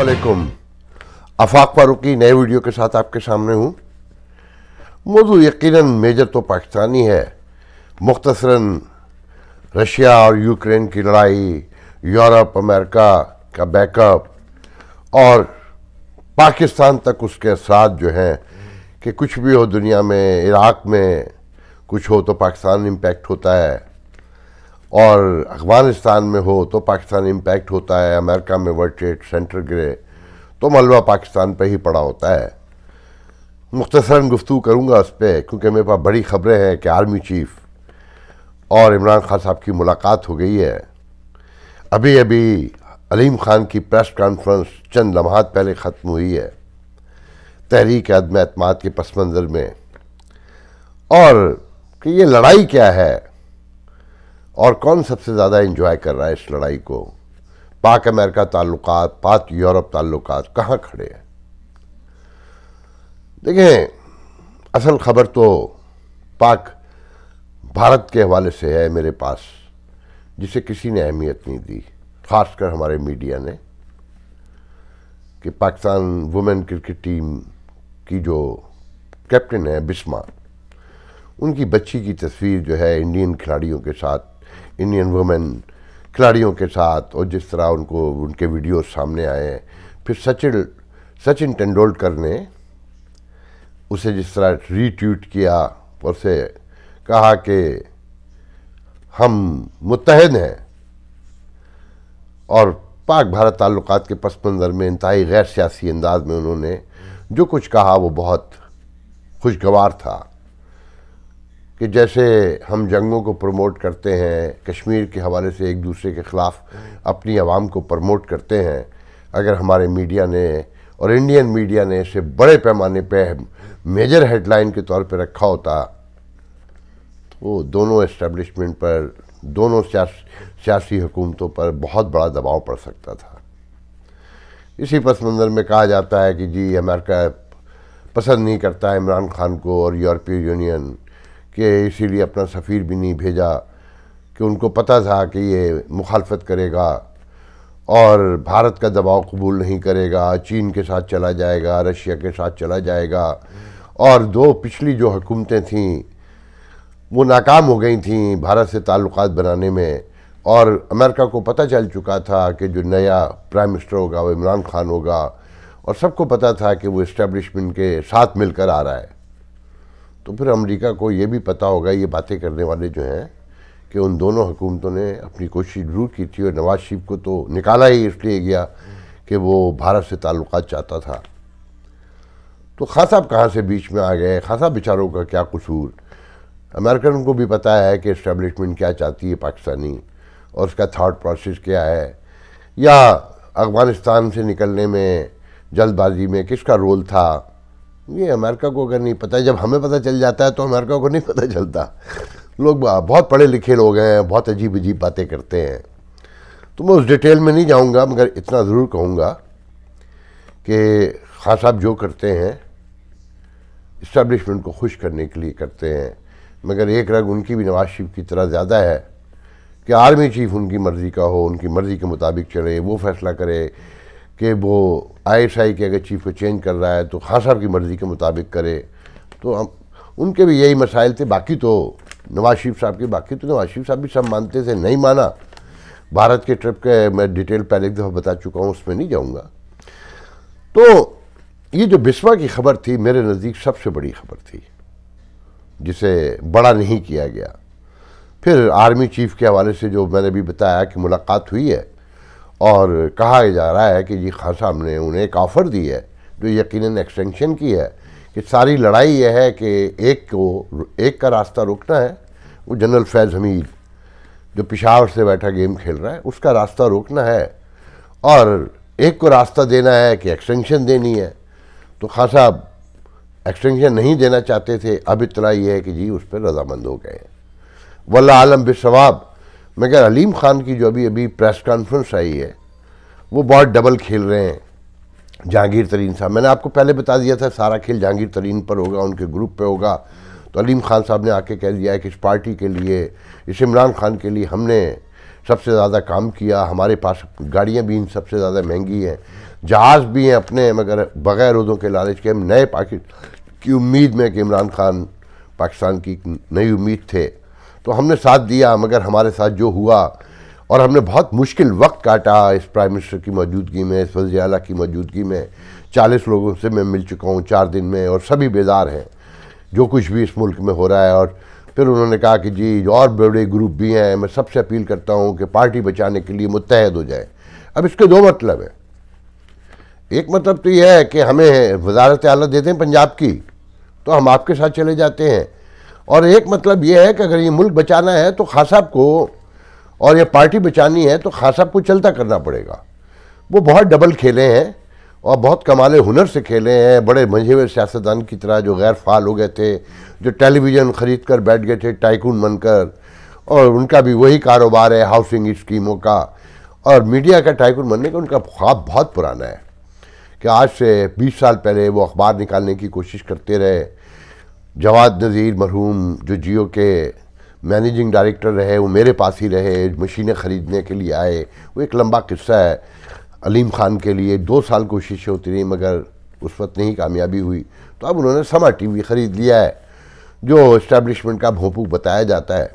अस्सलामुअलैकुम। आफाक फारूकी नए वीडियो के साथ आपके सामने हूँ। मौजू यकीनन मेजर तो पाकिस्तानी है। मुख्तसरन रशिया और यूक्रेन की लड़ाई, यूरोप अमेरिका का बैकअप और पाकिस्तान तक उसके असरात जो हैं कि कुछ भी हो दुनिया में, इराक़ में कुछ हो तो पाकिस्तान इम्पैक्ट होता है, और अफ़गानिस्तान में हो तो पाकिस्तान इम्पैक्ट होता है, अमेरिका में वर्ल्ड ट्रेड सेंटर गिरे तो मलबा पाकिस्तान पे ही पड़ा होता है। मुख्तसरन गुफ्तगू करूँगा उस पर, क्योंकि मेरे पास बड़ी ख़बरें हैं कि आर्मी चीफ और इमरान खान साहब की मुलाकात हो गई है। अभी अभी अलीम खान की प्रेस कॉन्फ्रेंस चंद लम्हात पहले ख़त्म हुई है तहरीक अदम एतमाद के पस मंज़र में, और कि ये लड़ाई क्या है और कौन सबसे ज़्यादा इंजॉय कर रहा है इस लड़ाई को। पाक अमेरिका ताल्लुकात, पाक यूरोप ताल्लुकात कहाँ खड़े हैं। देखें, असल खबर तो पाक भारत के हवाले से है मेरे पास, जिसे किसी ने अहमियत नहीं दी, ख़ासकर हमारे मीडिया ने, कि पाकिस्तान वुमेन क्रिकेट टीम की जो कैप्टन है बिस्मा, उनकी बच्ची की तस्वीर जो है इंडियन खिलाड़ियों के साथ, इंडियन वुमेन खिलाड़ियों के साथ, और जिस तरह उनको उनके वीडियो सामने आए। फिर सचिन तेंदुलकर ने उसे जिस तरह रीट्वीट किया, उससे कहा कि हम मुत्तहिद हैं, और पाक भारत ताल्लुकात के पस मंज़र में इंतहाई गैर सियासी अंदाज में उन्होंने जो कुछ कहा वो बहुत खुशगवार था। कि जैसे हम जंगों को प्रमोट करते हैं, कश्मीर के हवाले से एक दूसरे के ख़िलाफ़ अपनी आवाम को प्रमोट करते हैं, अगर हमारे मीडिया ने और इंडियन मीडिया ने इसे बड़े पैमाने पे मेजर हेडलाइन के तौर पे रखा होता तो दोनों इस्टेब्लिशमेंट पर, दोनों सियासी हुकूमतों पर बहुत बड़ा दबाव पड़ सकता था। इसी पस मंज़र में कहा जाता है कि जी अमेरिका पसंद नहीं करता इमरान खान को और यूरोपीय यूनियन, कि इसीलिए अपना सफ़ीर भी नहीं भेजा, कि उनको पता था कि ये मुखालफत करेगा और भारत का दबाव कबूल नहीं करेगा, चीन के साथ चला जाएगा, रशिया के साथ चला जाएगा, और दो पिछली जो हुकूमतें थीं वो नाकाम हो गई थीं भारत से ताल्लुकात बनाने में, और अमेरिका को पता चल चुका था कि जो नया प्राइम मिनिस्टर होगा वो इमरान खान होगा, और सबको पता था कि वो इस्टेब्लिशमेंट के साथ मिलकर आ रहा है। तो फिर अमेरिका को ये भी पता होगा, ये बातें करने वाले जो हैं, कि उन दोनों हुकूमतों ने अपनी कोशिश ज़रूर की थी, और नवाज शरीफ को तो निकाला ही इसलिए गया कि वो भारत से ताल्लुकात चाहता था। तो खान साहब कहाँ से बीच में आ गए, खान साहब बेचारों का क्या कसूर। अमेरिकन को भी पता है कि इस्टेब्लिशमेंट क्या चाहती है पाकिस्तानी, और उसका थाट प्रोसेस क्या है, या अफ़गानिस्तान से निकलने में जल्दबाजी में किसका रोल था, ये अमेरिका को अगर नहीं पता, जब हमें पता चल जाता है तो अमेरिका को नहीं पता चलता। लोग बहुत पढ़े लिखे लोग हैं, बहुत अजीब अजीब बातें करते हैं। तो मैं उस डिटेल में नहीं जाऊंगा, मगर इतना ज़रूर कहूँगा कि खान साहब जो करते हैं इस्टेब्लिशमेंट को खुश करने के लिए करते हैं, मगर एक रंग उनकी भी नवाज शरीफ की तरह ज़्यादा है कि आर्मी चीफ उनकी मर्ज़ी का हो, उनकी मर्ज़ी के मुताबिक चले, वो फैसला करे कि वो ISI के अगर चीफ को चेंज कर रहा है तो खान साहब की मर्ज़ी के मुताबिक करे। तो हम उनके भी यही मसाइल थे। बाकी तो नवाज शरीफ साहब के, बाकी तो नवाज शरीफ साहब भी सब मानते थे, नहीं माना। भारत के ट्रिप के मैं डिटेल पहले एक दफ़ा बता चुका हूँ, उसमें नहीं जाऊँगा। तो ये जो बिस्मा की खबर थी मेरे नज़दीक सबसे बड़ी खबर थी, जिसे बड़ा नहीं किया गया। फिर आर्मी चीफ के हवाले से जो मैंने भी बताया कि मुलाकात हुई है, और कहा जा रहा है कि जी खान साहब ने उन्हें एक ऑफ़र दी है जो यकीनन एक्सटेंशन की है, कि सारी लड़ाई यह है कि एक का रास्ता रोकना है, वो जनरल फैज़ हमीद जो पेशावर से बैठा गेम खेल रहा है उसका रास्ता रोकना है, और एक को रास्ता देना है कि एक्सटेंशन देनी है। तो खान साहब एक्सटेंशन नहीं देना चाहते थे, अब इतला ये है कि जी उस पर रजामंद हो गए। वल्लाह आलम बिस्सवाब। मगर अलीम खान की जो अभी अभी प्रेस कॉन्फ्रेंस आई है वो बहुत डबल खेल रहे हैं जहांगीर तरीन साहब। मैंने आपको पहले बता दिया था सारा खेल जहांगीर तरीन पर होगा, उनके ग्रुप पे होगा। तो अलीम खान साहब ने आके कह दिया है कि इस पार्टी के लिए, इस इमरान खान के लिए हमने सबसे ज़्यादा काम किया, हमारे पास गाड़ियाँ भी इन सबसे ज़्यादा महंगी हैं, जहाज़ भी हैं अपने, मगर बग़ैर उदों के लालच के हम नए पाकिस्तान की उम्मीद में कि इमरान खान पाकिस्तान की नई उम्मीद थे, तो हमने साथ दिया। मगर हमारे साथ जो हुआ, और हमने बहुत मुश्किल वक्त काटा इस प्राइम मिनिस्टर की मौजूदगी में, इस वज़ीर आला की मौजूदगी में। 40 लोगों से मैं मिल चुका हूँ 4 दिन में, और सभी बेदार हैं जो कुछ भी इस मुल्क में हो रहा है। और फिर उन्होंने कहा कि जी और बड़े ग्रुप भी हैं, मैं सबसे अपील करता हूँ कि पार्टी बचाने के लिए मुत्तहद हो जाए। अब इसके दो मतलब हैं। एक मतलब तो यह है कि हमें वज़ारत आला देते हैं पंजाब की, तो हम आपके साथ चले जाते हैं। और एक मतलब यह है कि अगर ये मुल्क बचाना है तो खान साहब को, और ये पार्टी बचानी है तो खान साहब को चलता करना पड़ेगा। वो बहुत डबल खेले हैं और बहुत कमाल हुनर से खेले हैं, बड़े मंझे हुए सियासतदान की तरह जो गैर फाल हो गए थे, जो टेलीविज़न ख़रीद कर बैठ गए थे टाइकून बनकर, और उनका भी वही कारोबार है हाउसिंग स्कीमों का। और मीडिया का टाइकून बनने का उनका ख्वाब बहुत पुराना है कि आज से 20 साल पहले वो अखबार निकालने की कोशिश करते रहे। जवाद नज़ीर मरहूम जो जियो के मैनेजिंग डायरेक्टर रहे, वो मेरे पास ही रहे, मशीनें ख़रीदने के लिए आए। वो एक लंबा किस्सा है। अलीम खान के लिए 2 साल कोशिशें होती रही, मगर उस वक्त नहीं कामयाबी हुई। तो अब उन्होंने समा टीवी ख़रीद लिया है, जो इस्टेब्लिशमेंट का भोंपू बताया जाता है।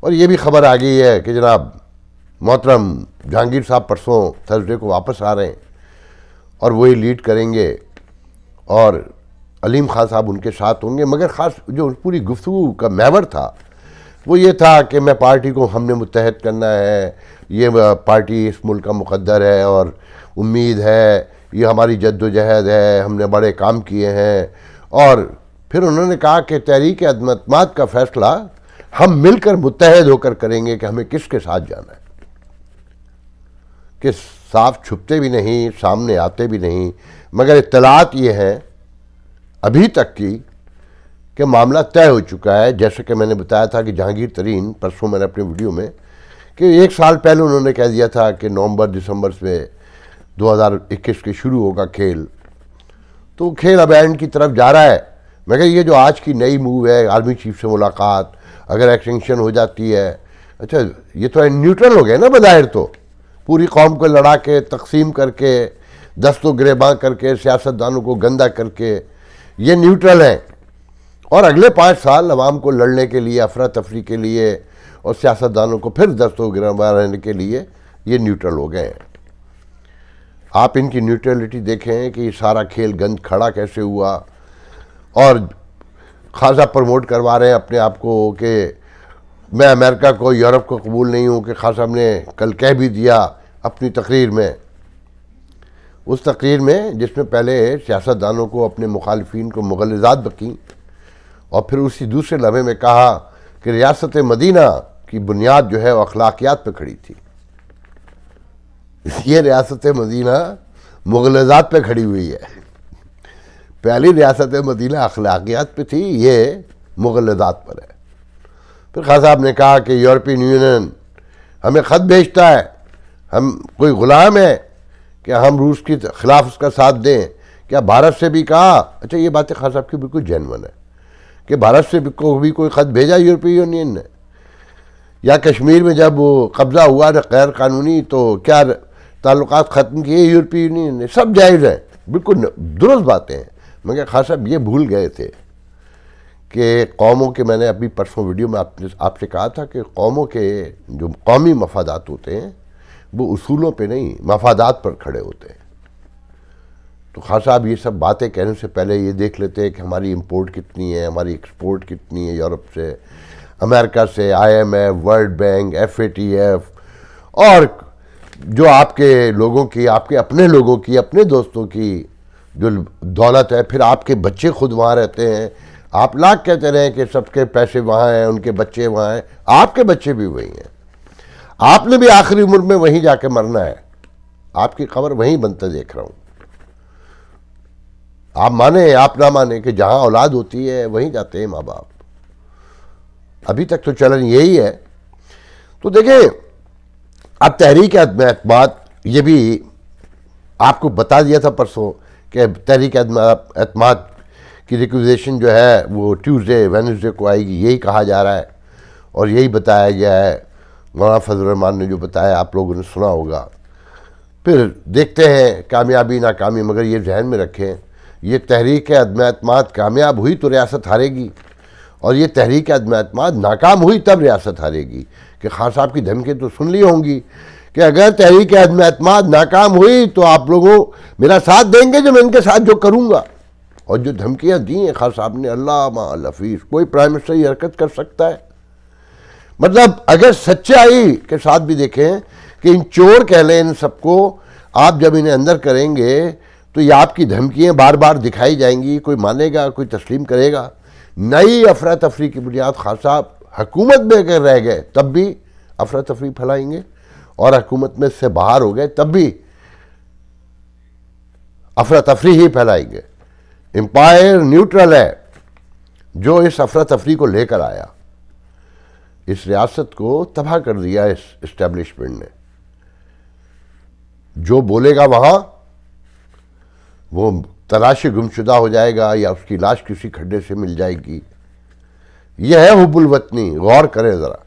और ये भी खबर आ गई है कि जनाब मोहतरम जहांगीर साहब परसों थर्सडे को वापस आ रहे हैं, और वही लीड करेंगे, और अलीम खान साहब उनके साथ होंगे। मगर ख़ास जो पूरी गुफ्तगू का महवर था वो ये था कि मैं पार्टी को, हमने मुत्तहद करना है, ये पार्टी इस मुल्क का मुकद्दर है और उम्मीद है, ये हमारी जद्दोजहद है, हमने बड़े काम किए हैं। और फिर उन्होंने कहा कि तहरीक अदम एतमाद का फ़ैसला हम मिलकर मुत्तहद होकर करेंगे कि हमें किसके साथ जाना है, कि साफ छुपते भी नहीं, सामने आते भी नहीं। मगर इत्तलात ये है अभी तक की कि मामला तय हो चुका है। जैसे कि मैंने बताया था कि जहांगीर तरीन, परसों मैंने अपने वीडियो में, कि 1 साल पहले उन्होंने कह दिया था कि नवंबर दिसंबर से 2021 के शुरू होगा खेल। तो खेल अब एंड की तरफ जा रहा है। मगर ये जो आज की नई मूव है, आर्मी चीफ से मुलाकात, अगर एक्सटेंशन हो जाती है, अच्छा ये तो न्यूट्रल हो गए ना बज़ाहिर, तो पूरी कौम को लड़ा के, तकसीम करके, दस्तों गिरेबां करके, सियासतदानों को गंदा करके, ये न्यूट्रल हैं। और अगले 5 साल अवाम को लड़ने के लिए, अफरा तफरी के लिए, और सियासतदानों को फिर दस्तों गिरबां रहने के लिए ये न्यूट्रल हो गए हैं। आप इनकी न्यूट्रलिटी देखें कि ये सारा खेल गंद खड़ा कैसे हुआ। और खासा प्रमोट करवा रहे हैं अपने आप को कि मैं अमेरिका को, यूरोप को कबूल नहीं हूँ, कि खान साहब ने कल कह भी दिया अपनी तकरीर में, उस तकरीर में जिसमें पहले सियासतदानों को, अपने मुखालिफिन को मुग़ल्लज़ात बकीं, और फिर उसी दूसरे लम्हे में कहा कि रियासत मदीना की बुनियाद जो है वो अखलाकियात पर खड़ी थी। ये रियासत मदीना मुग़ल्लज़ात पे खड़ी हुई है। पहली रियासत मदीना अखलाकियात पे थी, ये मुग़ल्लज़ात पर है। फिर खान साहब ने कहा कि यूरोपियन यूनियन हमें ख़त भेजता है, हम कोई ग़ुलाम है कि हम रूस के ख़िलाफ़ उसका साथ दें। क्या भारत से भी कहा? अच्छा, ये बातें खान साहब की बिल्कुल जेन्युइन है कि भारत से को भी कोई ख़त भेजा यूरोपीय यूनियन ने, या कश्मीर में जब वो कब्ज़ा हुआ ना गैर कानूनी, तो क्या ताल्लुकात ख़त्म किए यूरोपीय यूनियन ने? सब जायज़ है, बिल्कुल दुरुस्त बातें हैं। मगर खान साहब ये भूल गए थे कि कौमों के, मैंने अभी परसों वीडियो में आपसे कहा था कि कौमों के जो कौमी मफादात होते हैं वो उसूलों पे नहीं, मफादात पर खड़े होते हैं। तो खान साहब ये सब बातें कहने से पहले ये देख लेते हैं कि हमारी इंपोर्ट कितनी है, हमारी एक्सपोर्ट कितनी है यूरोप से, अमेरिका से, IMF, वर्ल्ड बैंक, FATF, और जो आपके लोगों की, आपके अपने लोगों की, अपने दोस्तों की जो दौलत है। फिर आपके बच्चे खुद वहाँ रहते हैं। आप लाख कहते रहे कि सबके पैसे वहाँ हैं, उनके बच्चे वहाँ हैं, आपके बच्चे भी वहीं हैं। आपने भी आखिरी उम्र में वहीं जाके मरना है, आपकी खबर वहीं बनते देख रहा हूँ। आप माने आप ना माने कि जहाँ औलाद होती है वहीं जाते हैं माँ बाप। अभी तक तो चलन यही है। तो देखिए, अब तहरीक एतमाद, ये भी आपको बता दिया था परसों कि तहरीक एतमाद की रिक्वेजिशन जो है वो ट्यूसडे वेडनेसडे को आएगी, यही कहा जा रहा है और यही बताया गया है। मौलाना फजल रहमान ने जो बताया आप लोगों ने सुना होगा। फिर देखते हैं कामयाबी नाकामी, मगर ये जहन में रखें ये तहरीक अदम-ए-एतमाद कामयाब हुई तो रियासत हारेगी, और ये तहरीक अदम-ए-एतमाद नाकाम हुई तब रियासत हारेगी। कि खान साहब की धमकी तो सुन ली होंगी कि अगर तहरीक अदम-ए-एतमाद नाकाम हुई तो आप लोगों मेरा साथ देंगे जो मैं इनके साथ जो करूँगा। और जो धमकियाँ दी हैं खान साहब ने, अल्लाह माअल हफीज़, कोई प्राइम मिनिस्टर ये हरकत कर सकता है? मतलब अगर सच्चाई के साथ भी देखें कि इन चोर कह लें इन सबको, आप जब इन्हें अंदर करेंगे तो ये आपकी धमकियाँ बार बार दिखाई जाएंगी, कोई मानेगा, कोई तस्लीम करेगा? नई अफरा तफरी की बुनियाद खान साहब हुकूमत में अगर रह गए तब भी अफरा तफरी फैलाएंगे, और हुकूमत में से बाहर हो गए तब भी अफरा तफरी ही फैलाएंगे। एम्पायर न्यूट्रल है जो इस अफरा तफरी को लेकर आया, इस रियासत को तबाह कर दिया इस इस्टेब्लिशमेंट ने। जो बोलेगा वहां वो तलाशी गुमशुदा हो जाएगा या उसकी लाश किसी खड्डे से मिल जाएगी। यह है हुब्बुल वतनी। गौर करें ज़रा,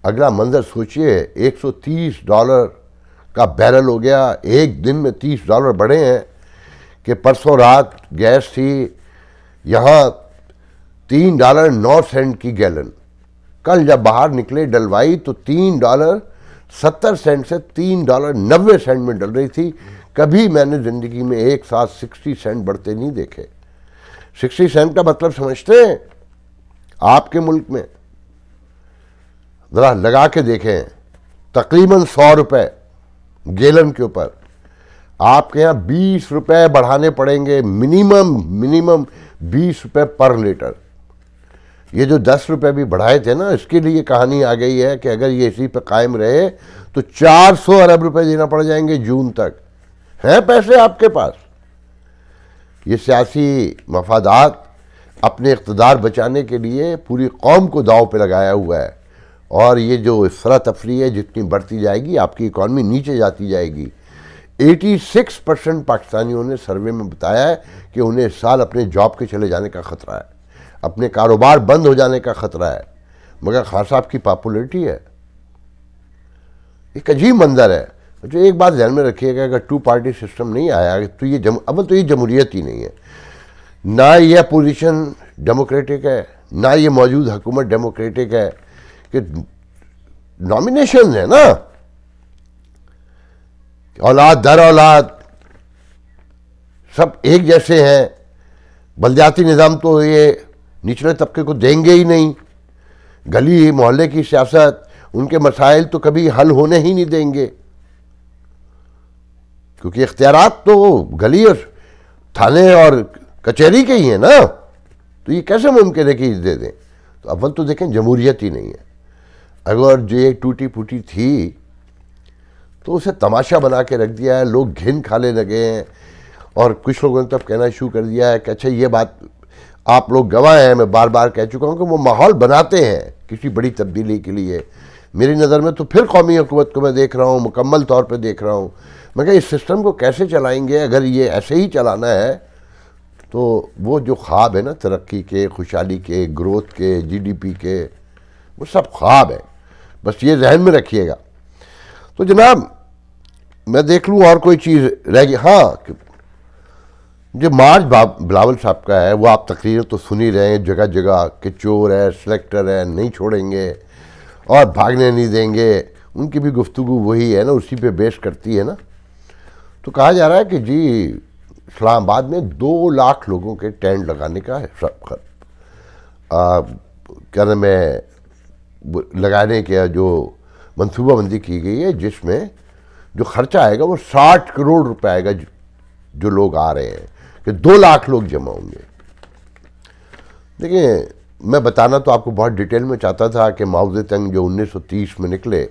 अगला मंजर सोचिए, $130 का बैरल हो गया, एक दिन में $30 बढ़े हैं। कि परसों रात गैस थी यहाँ $3.09 की गैलन, कल जब बाहर निकले डलवाई तो $3.70 से $3.90 में डल रही थी। कभी मैंने ज़िंदगी में एक साथ 60 सेंट बढ़ते नहीं देखे। 60 सेंट का मतलब समझते हैं आपके मुल्क में? ज़रा लगा के देखें, तकरीबन $100 गैलन के ऊपर। आपके यहाँ $20 बढ़ाने पड़ेंगे, मिनिमम $20 पर लीटर। ये जो $10 भी बढ़ाए थे ना, इसके लिए कहानी आ गई है कि अगर ये इसी पे कायम रहे तो 400 अरब रुपए देना पड़ जाएंगे जून तक। हैं पैसे आपके पास? ये सियासी मफादात अपने इक़्तिदार बचाने के लिए पूरी कौम को दाव पे लगाया हुआ है, और ये जो इफ़रा तफरी है जितनी बढ़ती जाएगी आपकी इकॉनमी नीचे जाती जाएगी। 86% पाकिस्तानियों ने सर्वे में बताया है कि उन्हें इस साल अपने जॉब के चले जाने का ख़तरा है, अपने कारोबार बंद हो जाने का ख़तरा है। मगर खान साहब की पॉपुलरिटी है। एक अजीब मंजर है। जो एक बात ध्यान में रखिएगा, अगर 2 पार्टी सिस्टम नहीं आया तो ये अव्वल तो ये जमहूरियत ही नहीं है, ना ये अपोजिशन डेमोक्रेटिक है, ना ये मौजूद हुकूमत डेमोक्रेटिक है। कि नॉमिनेशन है ना, औलाद दर औलाद सब एक जैसे हैं। बलदियाती निज़ाम तो ये निचले तबके को देंगे ही नहीं। गली मोहल्ले की सियासत, उनके मसाइल तो कभी हल होने ही नहीं देंगे, क्योंकि इख्तियारात तो गली और थाने और कचहरी के ही हैं ना। तो ये कैसे मुमकिन है कि दे दें? तो अव्वल तो देखें जमहूरियत ही नहीं है। अगर जो एक टूटी फूटी थी तो उसे तमाशा बना के रख दिया है, लोग घिन खाने लगे हैं। और कुछ लोगों ने तब कहना शुरू कर दिया है कि अच्छा ये बात आप लोग गवाह हैं, मैं बार बार कह चुका हूँ कि वो माहौल बनाते हैं किसी बड़ी तब्दीली के लिए। मेरी नज़र में तो फिर कौमी हुकूमत को मैं देख रहा हूँ, मुकम्मल तौर पर देख रहा हूँ। मैं कहा इस सिस्टम को कैसे चलाएंगे? अगर ये ऐसे ही चलाना है तो वो जो ख्वाब है ना तरक्की के, खुशहाली के, ग्रोथ के, GDP के, वो सब ख्वाब है। बस ये जहन में रखिएगा। तो जनाब मैं देख लूँ और कोई चीज़ रह गई। हाँ, जो मार्च बिलावल साहब का है वो आप तकरीर तो सुन ही रहे हैं जगह जगह कि चोर है, सिलेक्टर है, नहीं छोड़ेंगे और भागने नहीं देंगे। उनकी भी गुफ्तगू वही है ना, उसी पे बेस करती है ना। तो कहा जा रहा है कि जी इस्लामाबाद में 2 लाख लोगों के टेंट लगाने का क्या नाम है लगाने का जो मनसूबाबंदी की गई है, जिसमें जो खर्चा आएगा वो 60 करोड़ रुपए आएगा। जो लोग आ रहे हैं कि 2 लाख लोग जमा होंगे। देखिए मैं बताना तो आपको बहुत डिटेल में चाहता था कि माओ ज़ेडुंग जो 1930 में निकले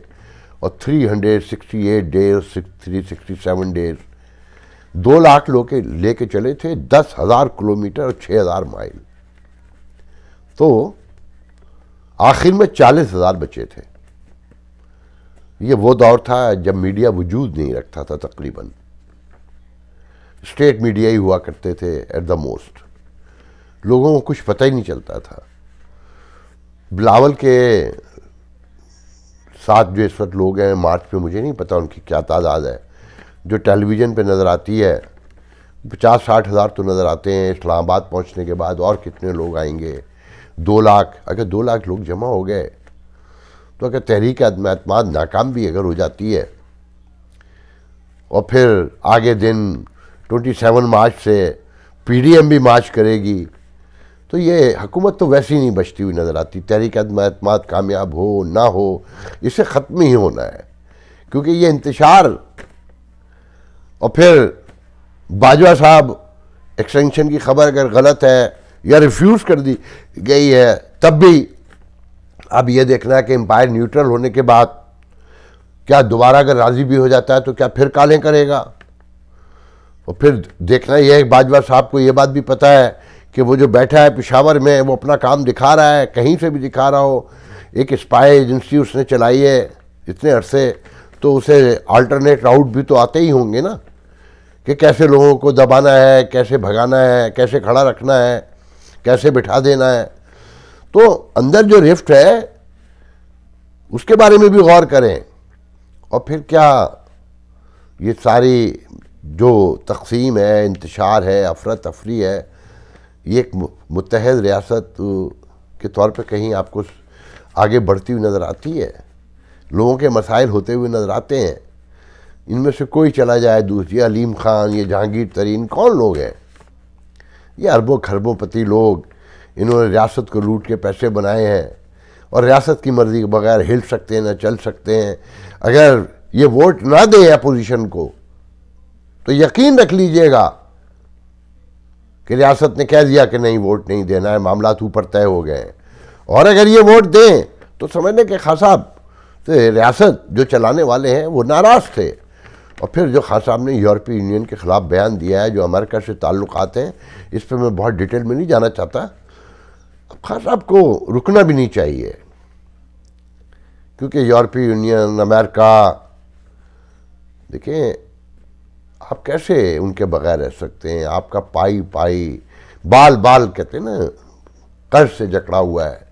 और 368 डेज 367 डेज 2 लाख लोग के लेके चले थे, 10,000 किलोमीटर और 6,000 माइल। तो आखिर में 40,000 बचे थे। ये वो दौर था जब मीडिया वजूद नहीं रखता था, तकरीबन स्टेट मीडिया ही हुआ करते थे एट द मोस्ट। लोगों को कुछ पता ही नहीं चलता था। बिलावल के साथ जो इस वक्त लोग हैं मार्च पे, मुझे नहीं पता उनकी क्या तादाद है, जो टेलीविज़न पे नज़र आती है 50-60 हज़ार तो नज़र आते हैं। इस्लामाबाद पहुंचने के बाद और कितने लोग आएंगे? 2 लाख। अगर 2 लाख लोग जमा हो गए तो अगर तहरीक एतमाद नाकाम भी अगर हो जाती है और फिर आगे दिन 27 मार्च से PDM भी मार्च करेगी, तो ये हुकूमत तो वैसे ही नहीं बचती हुई नज़र आती। तहरीक एतमाद कामयाब हो ना हो, इसे ख़त्म ही होना है, क्योंकि ये इंतशार। और फिर बाजवा साहब एक्सटेंशन की खबर अगर गलत है या रिफ्यूज़ कर दी गई है, तब भी अब ये देखना है कि एम्पायर न्यूट्रल होने के बाद क्या दोबारा अगर राज़ी भी हो जाता है तो क्या फिर कालें करेगा। और फिर देखना यह है, बाजवा साहब को ये बात भी पता है कि वो जो बैठा है पेशावर में, वो अपना काम दिखा रहा है, कहीं से भी दिखा रहा हो। एक स्पाई एजेंसी उसने चलाई है इतने अरसे, तो उसे अल्टरनेट राउट भी तो आते ही होंगे ना, कि कैसे लोगों को दबाना है, कैसे भगाना है, कैसे खड़ा रखना है, कैसे बिठा देना है। तो अंदर जो रिफ्ट है उसके बारे में भी गौर करें। और फिर क्या ये सारी जो तकसीम है, इंतशार है, अफरा तफरी है, ये एक मुत्तहद रियासत के तौर पे कहीं आपको आगे बढ़ती हुई नज़र आती है? लोगों के मसाइल होते हुए नज़र आते हैं? इनमें से कोई चला जाए दूसरी, अलीम खान, ये जहांगीर तरीन, कौन लोग हैं? ये अरबों खरबों पति लोग, इन्होंने रियासत को लूट के पैसे बनाए हैं और रियासत की मर्ज़ी के बगैर हिल सकते हैं, ना चल सकते हैं। अगर ये वोट ना दें अपोजिशन को तो यकीन रख लीजिएगा कि रियासत ने कह दिया कि नहीं, वोट नहीं देना है, मामला ऊपर तय हो गए हैं। और अगर ये वोट दें तो समझने के खान साहब तो रियासत जो चलाने वाले हैं वो नाराज़ थे। और फिर जो खान साहब ने यूरोपीय यूनियन के ख़िलाफ़ बयान दिया है, जो अमेरिका से ताल्लुक़ात हैं, इस पर मैं बहुत डिटेल में नहीं जाना चाहता। खान साहब को रुकना भी नहीं चाहिए, क्योंकि यूरोपीय यूनियन, अमेरिका, देखें आप कैसे उनके बगैर रह सकते हैं? आपका पाई पाई, बाल बाल कहते हैं ना, कर्ज से जकड़ा हुआ है,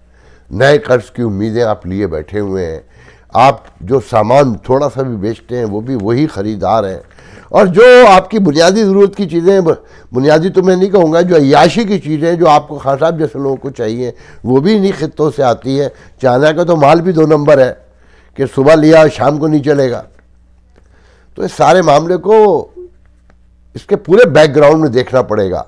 नए कर्ज की उम्मीदें आप लिए बैठे हुए हैं। आप जो सामान थोड़ा सा भी बेचते हैं वो भी वही ख़रीदार हैं, और जो आपकी बुनियादी ज़रूरत की चीज़ें, बुनियादी तो मैं नहीं कहूँगा, जो अय्याशी की चीज़ें जो आपको खान साहब जैसे लोगों को चाहिए, वो भी इन्हीं खित्तों से आती है। चाइना का तो माल भी 2 नंबर है कि सुबह लिया और शाम को नहीं चलेगा। तो इस सारे मामले को इसके पूरे बैकग्राउंड में देखना पड़ेगा।